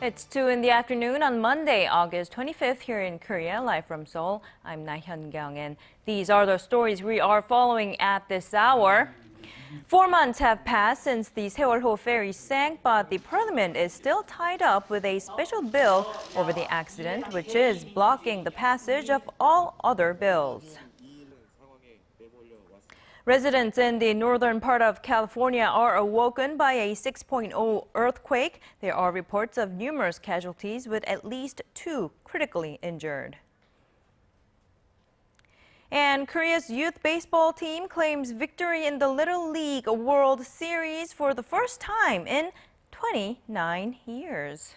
It's 2 in the afternoon on Monday, August 25th here in Korea, live from Seoul. I'm Laah Hyun-kyung, and these are the stories we are following at this hour. 4 months have passed since the Sewol-ho ferry sank, but the parliament is still tied up with a special bill over the accident, which is blocking the passage of all other bills. Residents in the northern part of California are awoken by a 6.0 earthquake. There are reports of numerous casualties, with at least 2 critically injured. And Korea's youth baseball team claims victory in the Little League World Series for the first time in 29 years.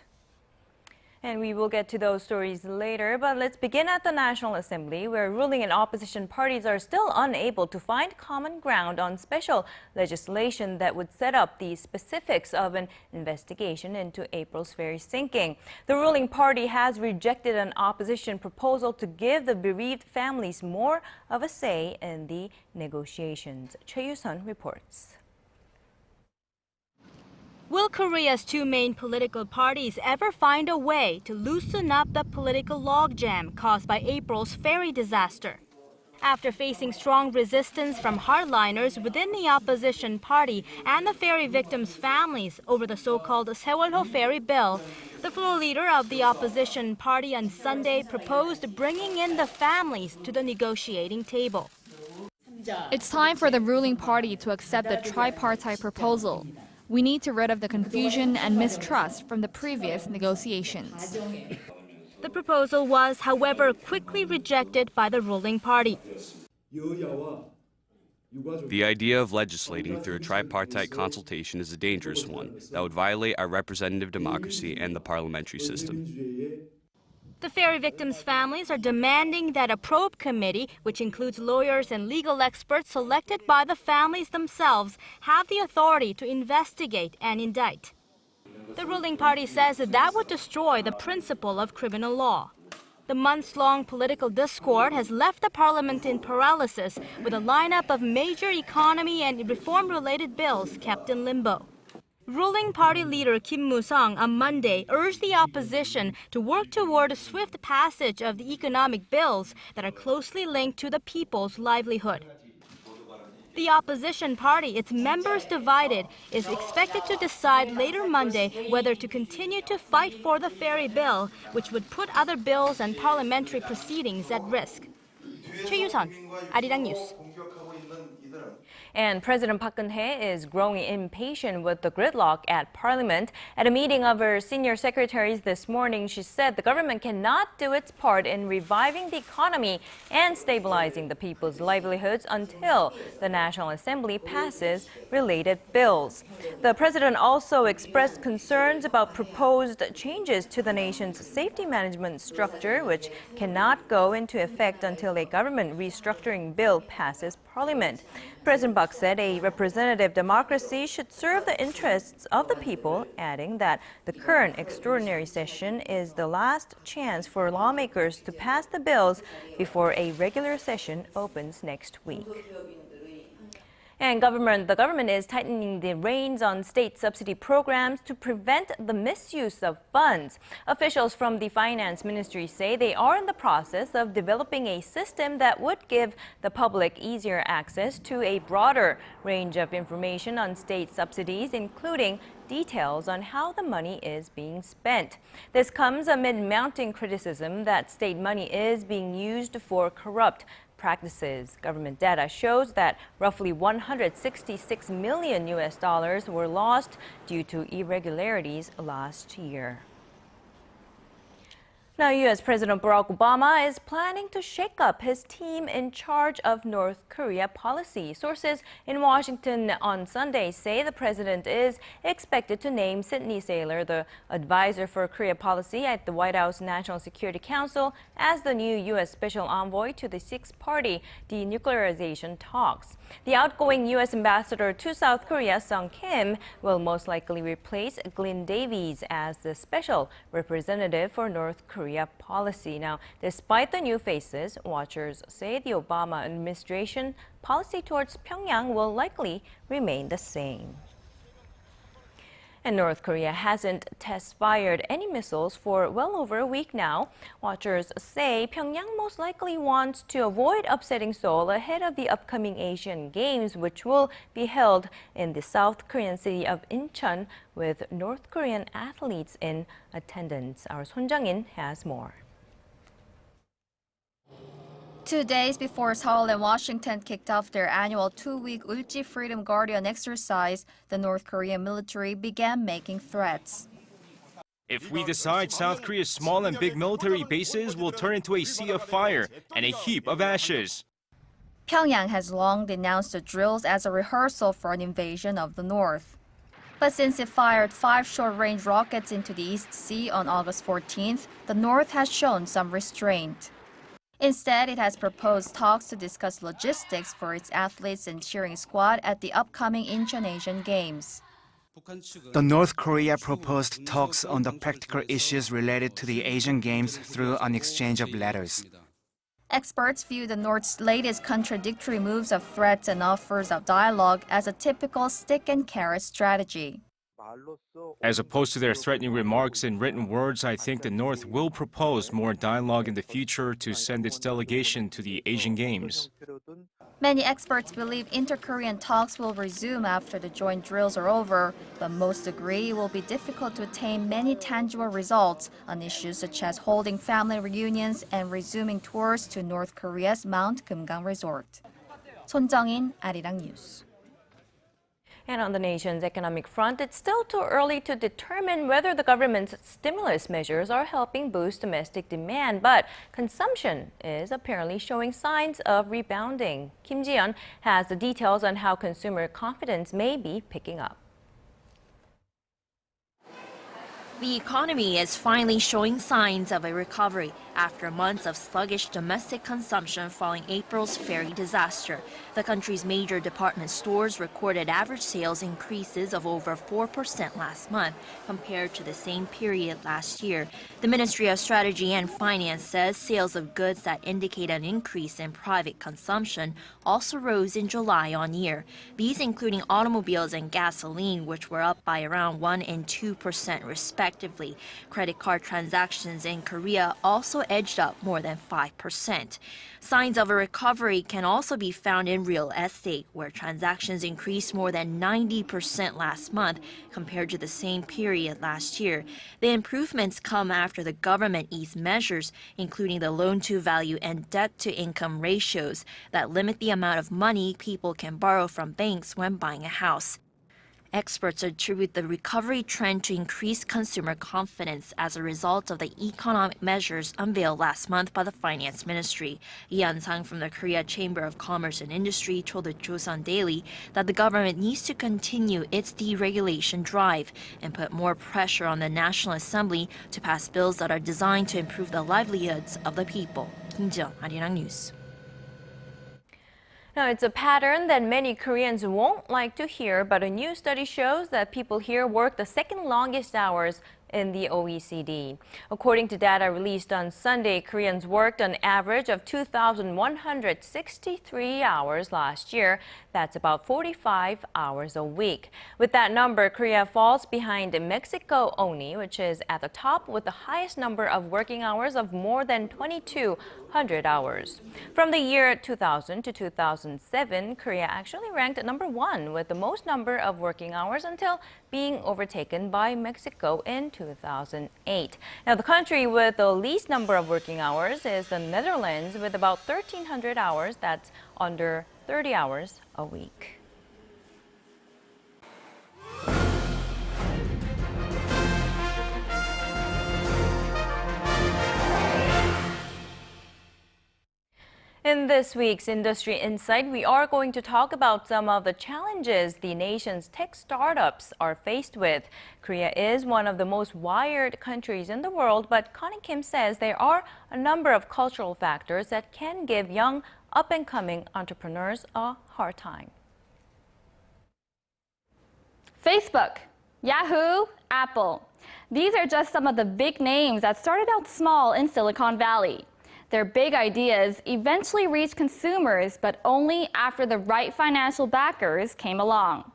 And we will get to those stories later, but let's begin at the National Assembly, where ruling and opposition parties are still unable to find common ground on special legislation that would set up the specifics of an investigation into April's ferry sinking. The ruling party has rejected an opposition proposal to give the bereaved families more of a say in the negotiations. Choi Yoo-sun reports. Will Korea's 2 main political parties ever find a way to loosen up the political logjam caused by April's ferry disaster? After facing strong resistance from hardliners within the opposition party and the ferry victims' families over the so-called Sewol-ho ferry bill, the floor leader of the opposition party on Sunday proposed bringing in the families to the negotiating table. It's time for the ruling party to accept the tripartite proposal. We need to rid of the confusion and mistrust from the previous negotiations. The proposal was, however, quickly rejected by the ruling party. The idea of legislating through a tripartite consultation is a dangerous one that would violate our representative democracy and the parliamentary system. The ferry victims' families are demanding that a probe committee, which includes lawyers and legal experts selected by the families themselves, have the authority to investigate and indict. The ruling party says that would destroy the principle of criminal law. The months-long political discord has left the parliament in paralysis, with a lineup of major economy and reform-related bills kept in limbo. Ruling party leader Kim Moo-sung on Monday urged the opposition to work toward a swift passage of the economic bills that are closely linked to the people's livelihood. The opposition party, its members divided, is expected to decide later Monday whether to continue to fight for the ferry bill, which would put other bills and parliamentary proceedings at risk. Choi Yoo-sun, Arirang News. And President Park Geun-hye is growing impatient with the gridlock at Parliament. At a meeting of her senior secretaries this morning, she said the government cannot do its part in reviving the economy and stabilizing the people's livelihoods until the National Assembly passes related bills. The president also expressed concerns about proposed changes to the nation's safety management structure, which cannot go into effect until a government restructuring bill passes Parliament. President Park said a representative democracy should serve the interests of the people, adding that the current extraordinary session is the last chance for lawmakers to pass the bills before a regular session opens next week. And the government is tightening the reins on state subsidy programs to prevent the misuse of funds. Officials from the Finance Ministry say they are in the process of developing a system that would give the public easier access to a broader range of information on state subsidies, including details on how the money is being spent. This comes amid mounting criticism that state money is being used for corrupt practices. Government data shows that roughly $166 million were lost due to irregularities last year. Now, U.S. President Barack Obama is planning to shake up his team in charge of North Korea policy. Sources in Washington on Sunday say the president is expected to name Sidney Saylor, the advisor for Korea policy at the White House National Security Council, as the new U.S. special envoy to the six-party denuclearization talks. The outgoing U.S. ambassador to South Korea, Sung Kim, will most likely replace Glyn Davies as the special representative for North Korea policy. Now, despite the new faces, watchers say the Obama administration policy towards Pyongyang will likely remain the same. And North Korea hasn't test-fired any missiles for well over a week now. Watchers say Pyongyang most likely wants to avoid upsetting Seoul ahead of the upcoming Asian Games, which will be held in the South Korean city of Incheon, with North Korean athletes in attendance. Our Son Jang-in has more. 2 days before Seoul and Washington kicked off their annual 2-week Ulji Freedom Guardian exercise, the North Korean military began making threats. If we decide South Korea's small and big military bases will turn into a sea of fire and a heap of ashes. Pyongyang has long denounced the drills as a rehearsal for an invasion of the North. But since it fired 5 short-range rockets into the East Sea on August 14th, the North has shown some restraint. Instead, it has proposed talks to discuss logistics for its athletes and cheering squad at the upcoming Incheon Asian Games. The North Korea proposed talks on the practical issues related to the Asian Games through an exchange of letters. Experts view the North's latest contradictory moves of threats and offers of dialogue as a typical stick-and-carrot strategy. As opposed to their threatening remarks in written words, I think the North will propose more dialogue in the future to send its delegation to the Asian Games. Many experts believe inter-Korean talks will resume after the joint drills are over, but most agree it will be difficult to attain many tangible results on issues such as holding family reunions and resuming tours to North Korea's Mount Kumgang Resort. Son Jang-in, Arirang News. And on the nation's economic front, it's still too early to determine whether the government's stimulus measures are helping boost domestic demand, but consumption is apparently showing signs of rebounding. Kim Ji-yeon has the details on how consumer confidence may be picking up. The economy is finally showing signs of a recovery after months of sluggish domestic consumption following April's Ferry disaster. The country's major department stores recorded average sales increases of over 4% last month compared to the same period last year. The Ministry of Strategy and Finance says sales of goods that indicate an increase in private consumption also rose in July on year. These including automobiles and gasoline, which were up by around 1% and 2% respectively. Credit card transactions in Korea also edged up more than 5%. Signs of a recovery can also be found in real estate, where transactions increased more than 90% last month compared to the same period last year. The improvements come after the government eased measures, including the loan-to-value and debt-to-income ratios that limit the amount of money people can borrow from banks when buying a house. Experts attribute the recovery trend to increased consumer confidence as a result of the economic measures unveiled last month by the Finance Ministry. Lee Sang from the Korea Chamber of Commerce and Industry told the Joseon Daily that the government needs to continue its deregulation drive and put more pressure on the National Assembly to pass bills that are designed to improve the livelihoods of the people. Kim Ji-yeon, Arirang News. Now, it's a pattern that many Koreans won't like to hear, but a new study shows that people here work the second longest hours in the OECD. According to data released on Sunday, Koreans worked an average of 2,163 hours last year. That's about 45 hours a week. With that number, Korea falls behind Mexico only, which is at the top with the highest number of working hours of more than 2,200 hours. From the year 2000 to 2007, Korea actually ranked number 1 with the most number of working hours until being overtaken by Mexico in 2008. Now, the country with the least number of working hours is the Netherlands with about 1,300 hours. That's under 30 hours a week. In this week's Industry Insight, we are going to talk about some of the challenges the nation's tech startups are faced with. Korea is one of the most wired countries in the world, but Connie Kim says there are a number of cultural factors that can give young, up-and-coming entrepreneurs a hard time. Facebook, Yahoo, Apple. These are just some of the big names that started out small in Silicon Valley. Their big ideas eventually reached consumers, but only after the right financial backers came along.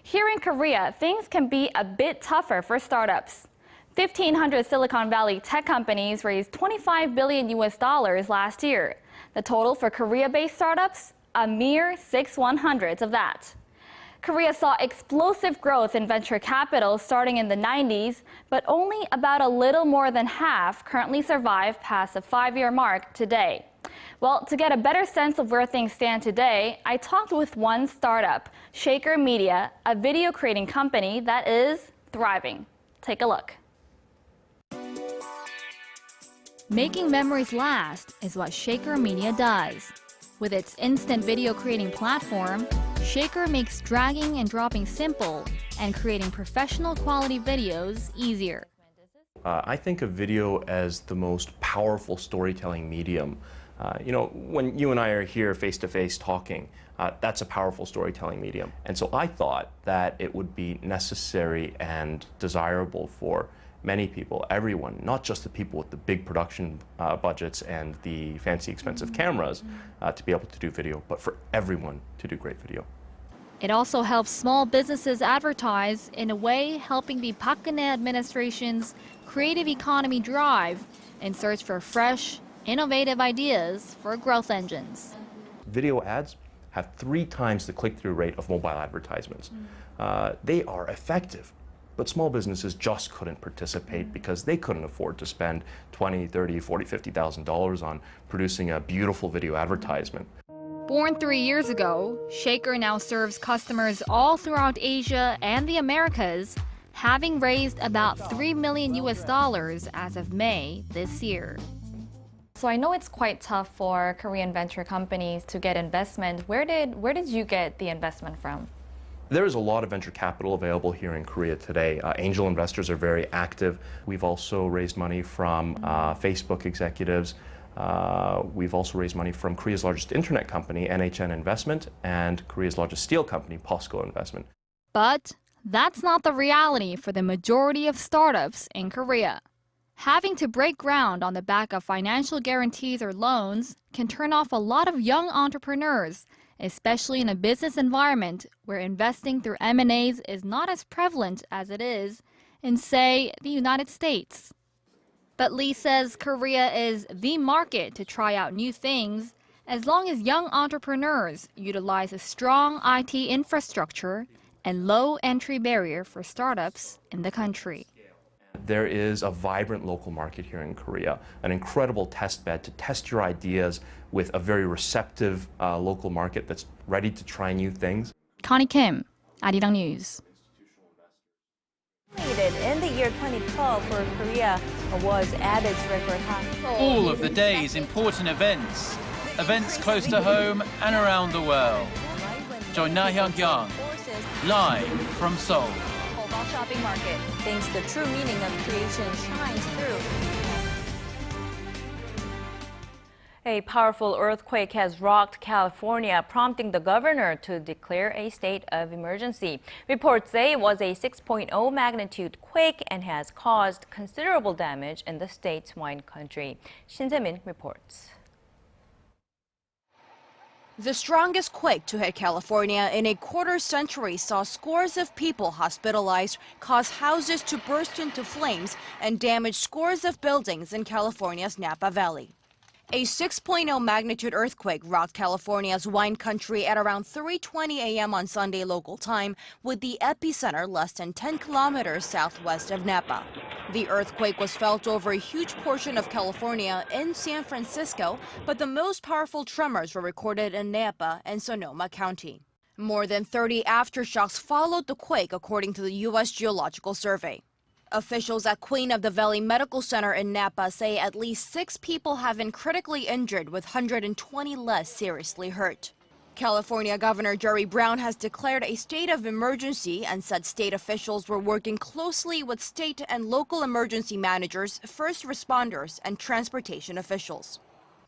Here in Korea, things can be a bit tougher for startups. 1,500 Silicon Valley tech companies raised $25 billion last year. The total for Korea-based startups? A mere 6/100ths of that. Korea saw explosive growth in venture capital starting in the 90s, but only about a little more than half currently survive past the 5-year mark today. Well, to get a better sense of where things stand today, I talked with one startup, Shaker Media, a video creating company that is thriving. Take a look. Making memories last is what Shaker Media does. With its instant video creating platform, Shaker makes dragging and dropping simple and creating professional quality videos easier. I think of video as the most powerful storytelling medium. When you and I are here face-to-face talking, that's a powerful storytelling medium. And so I thought that it would be necessary and desirable for many people, everyone, not just the people with the big production budgets and the fancy expensive cameras to be able to do video, but for everyone to do great video. It also helps small businesses advertise, in a way helping the Park Geun-hye administration's creative economy drive in search for fresh, innovative ideas for growth engines. Video ads have 3 times the click-through rate of mobile advertisements. They are effective, but small businesses just couldn't participate because they couldn't afford to spend $20,000, $30,000, $40,000, $50,000 on producing a beautiful video advertisement. Born 3 years ago, Shaker now serves customers all throughout Asia and the Americas, having raised about $3 million as of May this year. So I know it's quite tough for Korean venture companies to get investment. Where did you get the investment from? There is a lot of venture capital available here in Korea today. Angel investors are very active. We've also raised money from Facebook executives. We've also raised money from Korea's largest internet company, NHN Investment, and Korea's largest steel company, POSCO Investment. But that's not the reality for the majority of startups in Korea. Having to break ground on the back of financial guarantees or loans can turn off a lot of young entrepreneurs, especially in a business environment where investing through M&As is not as prevalent as it is in, say, the United States. But Lee says Korea is the market to try out new things as long as young entrepreneurs utilize a strong IT infrastructure and low entry barrier for startups in the country. There is a vibrant local market here in Korea, an incredible test bed to test your ideas with a very receptive local market that's ready to try new things. Connie Kim, Arirang News. In the year 2012 for Korea was at its record high. All of the day's important events close to home and around the world. Laah Hyun-kyung, live from Seoul. Shopping market thinks the true meaning of creation shines through. A powerful earthquake has rocked California, prompting the governor to declare a state of emergency. Reports say it was a 6.0 magnitude quake and has caused considerable damage in the state's wine country. Shin Se-min reports. The strongest quake to hit California in a quarter-century saw scores of people hospitalized, cause houses to burst into flames, and damage scores of buildings in California's Napa Valley. A 6.0 magnitude earthquake rocked California's wine country at around 3:20 a.m. on Sunday local time, with the epicenter less than 10 kilometers southwest of Napa. The earthquake was felt over a huge portion of California in San Francisco, but the most powerful tremors were recorded in Napa and Sonoma County. More than 30 aftershocks followed the quake, according to the U.S. Geological Survey. Officials at Queen of the Valley Medical Center in Napa say at least 6 people have been critically injured, with 120 less seriously hurt. California Governor Jerry Brown has declared a state of emergency and said state officials were working closely with state and local emergency managers, first responders, and transportation officials.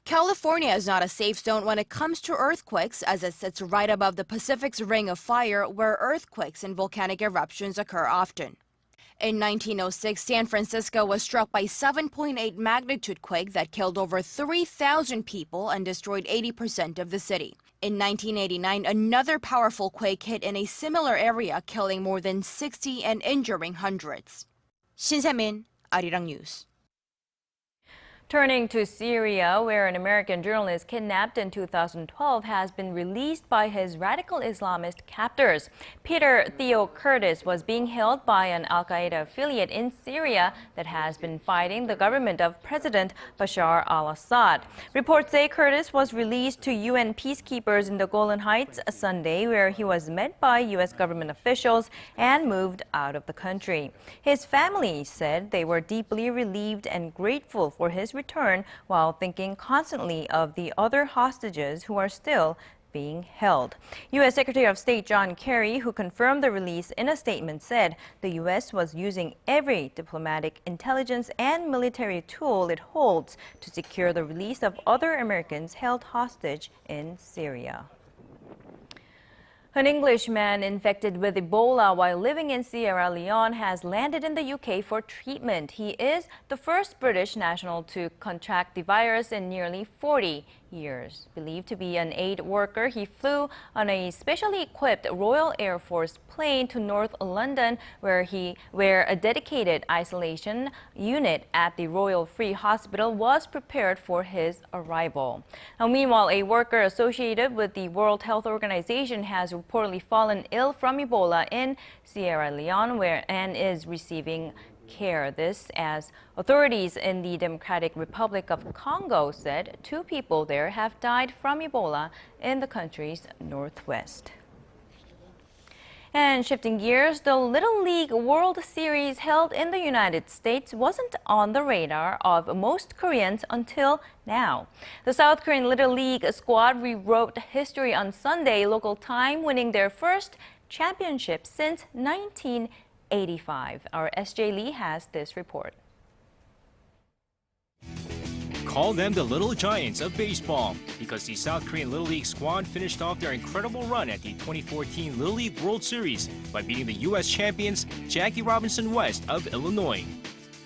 California is not a safe zone when it comes to earthquakes, as it sits right above the Pacific's Ring of Fire, where earthquakes and volcanic eruptions occur often. In 1906, San Francisco was struck by a 7.8 magnitude quake that killed over 3,000 people and destroyed 80% of the city. In 1989, another powerful quake hit in a similar area, killing more than 60 and injuring hundreds. Shin Se-min, Arirang News. Turning to Syria, where an American journalist kidnapped in 2012 has been released by his radical Islamist captors. Peter Theo Curtis was being held by an al-Qaeda affiliate in Syria that has been fighting the government of President Bashar al-Assad. Reports say Curtis was released to UN peacekeepers in the Golan Heights Sunday, where he was met by U.S. government officials and moved out of the country. His family said they were deeply relieved and grateful for his return, while thinking constantly of the other hostages who are still being held. U.S. Secretary of State John Kerry, who confirmed the release in a statement, said the U.S. was using every diplomatic, intelligence, and military tool it holds to secure the release of other Americans held hostage in Syria. An Englishman infected with Ebola while living in Sierra Leone has landed in the UK for treatment. He is the first British national to contract the virus in nearly 40 years. Believed to be an aid worker, he flew on a specially equipped Royal Air Force plane to North London, where a dedicated isolation unit at the Royal Free Hospital was prepared for his arrival. Now, meanwhile, a worker associated with the World Health Organization has reportedly fallen ill from Ebola in Sierra Leone, and is receiving care. This as authorities in the Democratic Republic of Congo said 2 people there have died from Ebola in the country's northwest. And shifting gears, the Little League World Series held in the United States wasn't on the radar of most Koreans until now. The South Korean Little League squad rewrote history on Sunday local time, winning their first championship since 1985. Our SJ Lee has this report. Call them the Little Giants of baseball, because the South Korean Little League squad finished off their incredible run at the 2014 Little League World Series by beating the U.S. champions Jackie Robinson West of Illinois.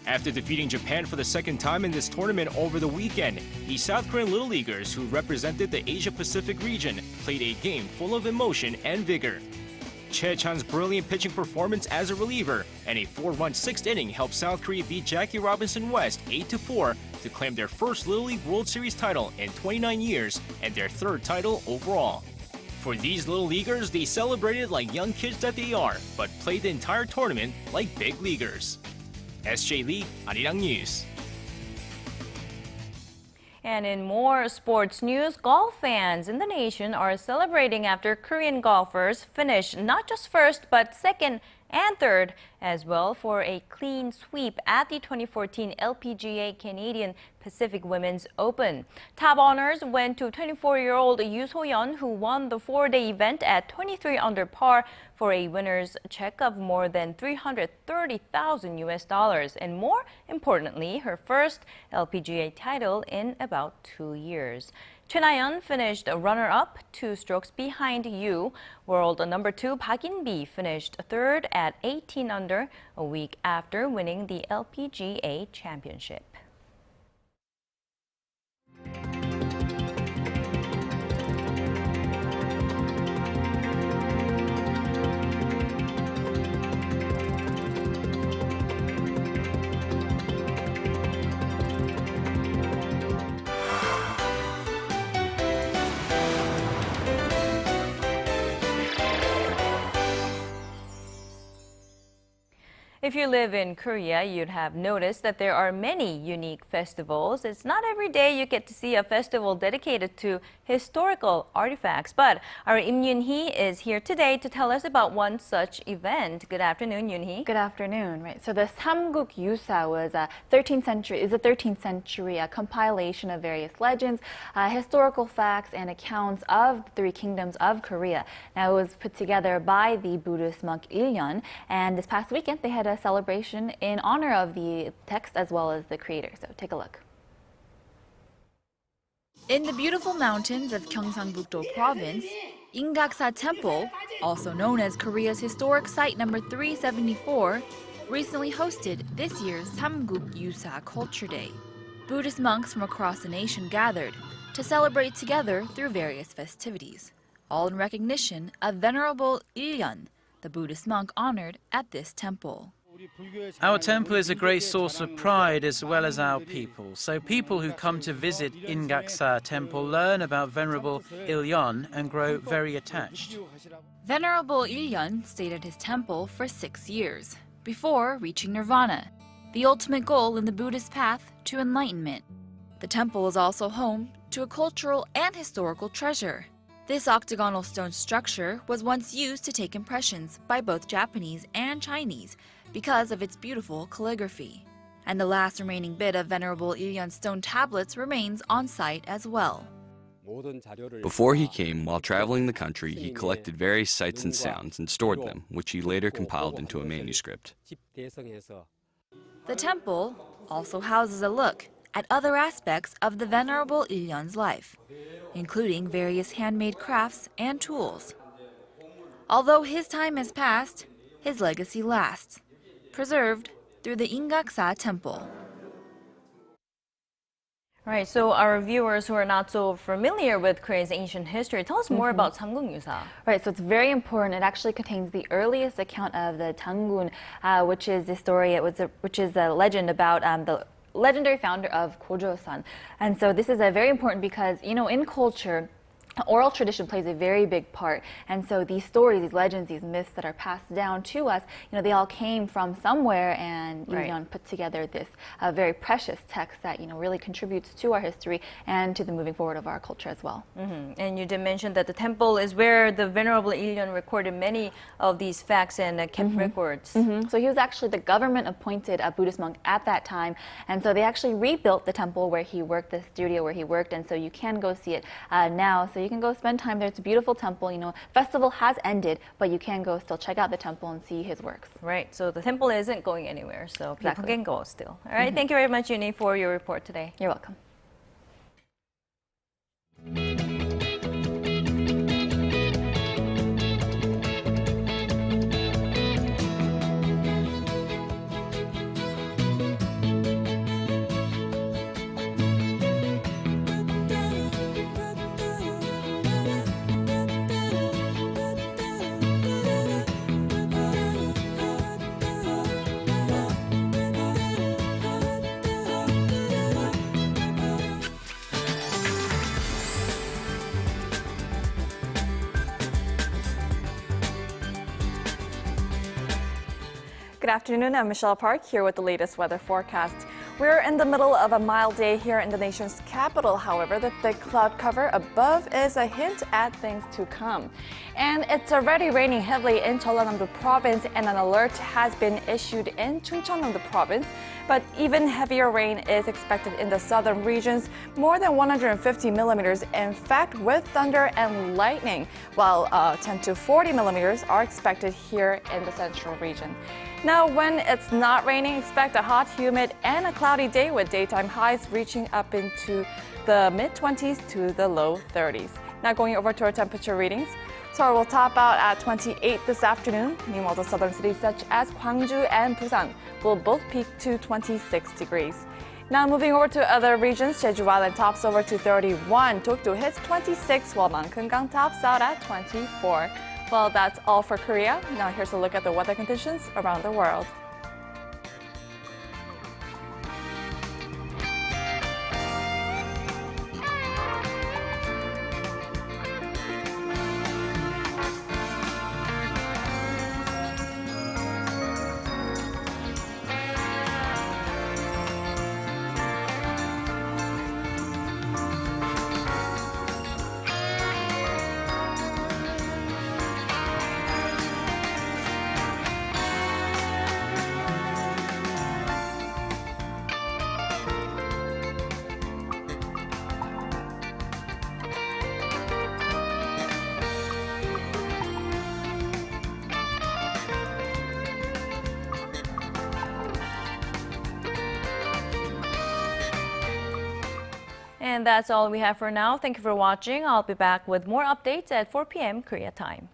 After defeating Japan for the second time in this tournament over the weekend, the South Korean Little Leaguers, who represented the Asia-Pacific region, played a game full of emotion and vigor. Che Chan's brilliant pitching performance as a reliever and a 4-run sixth inning helped South Korea beat Jackie Robinson West 8-4 to claim their first Little League World Series title in 29 years and their third title overall. For these Little Leaguers, they celebrated like young kids that they are, but played the entire tournament like big leaguers. SJ Lee, Arirang News. And in more sports news, golf fans in the nation are celebrating after Korean golfers finished not just first, but second and third as well for a clean sweep at the 2014 LPGA Canadian Pacific Women's Open. Top honors went to 24-year-old Yoo So-yeon, who won the 4-day event at 23 under par for a winner's check of more than $330,000 and more importantly, her first LPGA title in about 2 years. GeunHye finished runner-up, 2 strokes behind Yoo. World number 2 Park In-bi finished third at 18 under a week after winning the LPGA championship. If you live in Korea, you'd have noticed that there are many unique festivals. It's not every day you get to see a festival dedicated to historical artifacts, but our Im Yoon-hee is here today to tell us about one such event. Good afternoon, Yoon-hee. Good afternoon. Right. So the Samguk Yusa was a 13th century compilation of various legends, historical facts, and accounts of the 3 kingdoms of Korea. Now, it was put together by the Buddhist monk Il-yeon, and this past weekend they had a celebration in honor of the text as well as the creator. So take a look. In the beautiful mountains of Gyeongsangbuk-do Province, Ingaksa Temple, also known as Korea's historic site number 374, recently hosted this year's Samguk Yusa Culture Day. Buddhist monks from across the nation gathered to celebrate together through various festivities. all in recognition of Venerable Il-yeon, the Buddhist monk honored at this temple. Our temple is a great source of pride as well as our people. So people who come to visit Ingaksa temple learn about Venerable Il-yeon and grow very attached. Venerable Il-yeon stayed at his temple for 6 years before reaching nirvana, the ultimate goal in the Buddhist path to enlightenment. The temple is also home to a cultural and historical treasure. This octagonal stone structure was once used to take impressions by both Japanese and Chinese because of its beautiful calligraphy. And the last remaining bit of Venerable Il-yeon's stone tablets remains on site as well. Before he came, while traveling the country, he collected various sights and sounds and stored them, which he later compiled into a manuscript. The temple also houses a look at other aspects of the Venerable Il-yeon's life, including various handmade crafts and tools. Although his time has passed, his legacy lasts, preserved through the Ingaksa temple. All right, so our viewers who are not so familiar with Korea's ancient history, tell us more about Samgung Yusa. Right, so it's very important. It actually contains the earliest account of the Tangun, which is the story. Which is a legend about the legendary founder of Gojoseon. And so this is very important because, you know, in culture, oral tradition plays a very big part. And so these stories, these legends, these myths that are passed down to us, you know, they all came from somewhere, and Yeon put together this very precious text that, you know, really contributes to our history and to the moving forward of our culture as well. And you did mention that the temple is where the Venerable Il-yeon recorded many of these facts and kept records. So he was actually the government-appointed Buddhist monk at that time, and so they actually rebuilt the temple where he worked, the studio where he worked, and so you can go see it now. So you can go spend time there. It's a beautiful temple. You know, festival has ended, but you can go still check out the temple and see his works. Right. So the temple isn't going anywhere, so people can go still. All right. Thank you very much, Yuni, for your report today. You're welcome. Good afternoon, I'm Michelle Park here with the latest weather forecast. We're in the middle of a mild day here in the nation's capital. However, the thick cloud cover above is a hint at things to come. And it's already raining heavily in Jeollanam-do province, and an alert has been issued in Chungcheongnam-do province. But even heavier rain is expected in the southern regions, more than 150 millimeters, in fact, with thunder and lightning, while 10 to 40 millimeters are expected here in the central region. Now, when it's not raining, expect a hot, humid, and a cloudy day with daytime highs reaching up into the mid-20s to the low 30s. Now going over to our temperature readings. Seoul will top out at 28 this afternoon. Meanwhile, the southern cities such as Gwangju and Busan will both peak to 26 degrees. Now moving over to other regions, Jeju Island tops over to 31, Dokdo hits 26, while Mankungang tops out at 24. Well, that's all for Korea. Now here's a look at the weather conditions around the world. And that's all we have for now. Thank you for watching. I'll be back with more updates at 4 p.m. Korea time.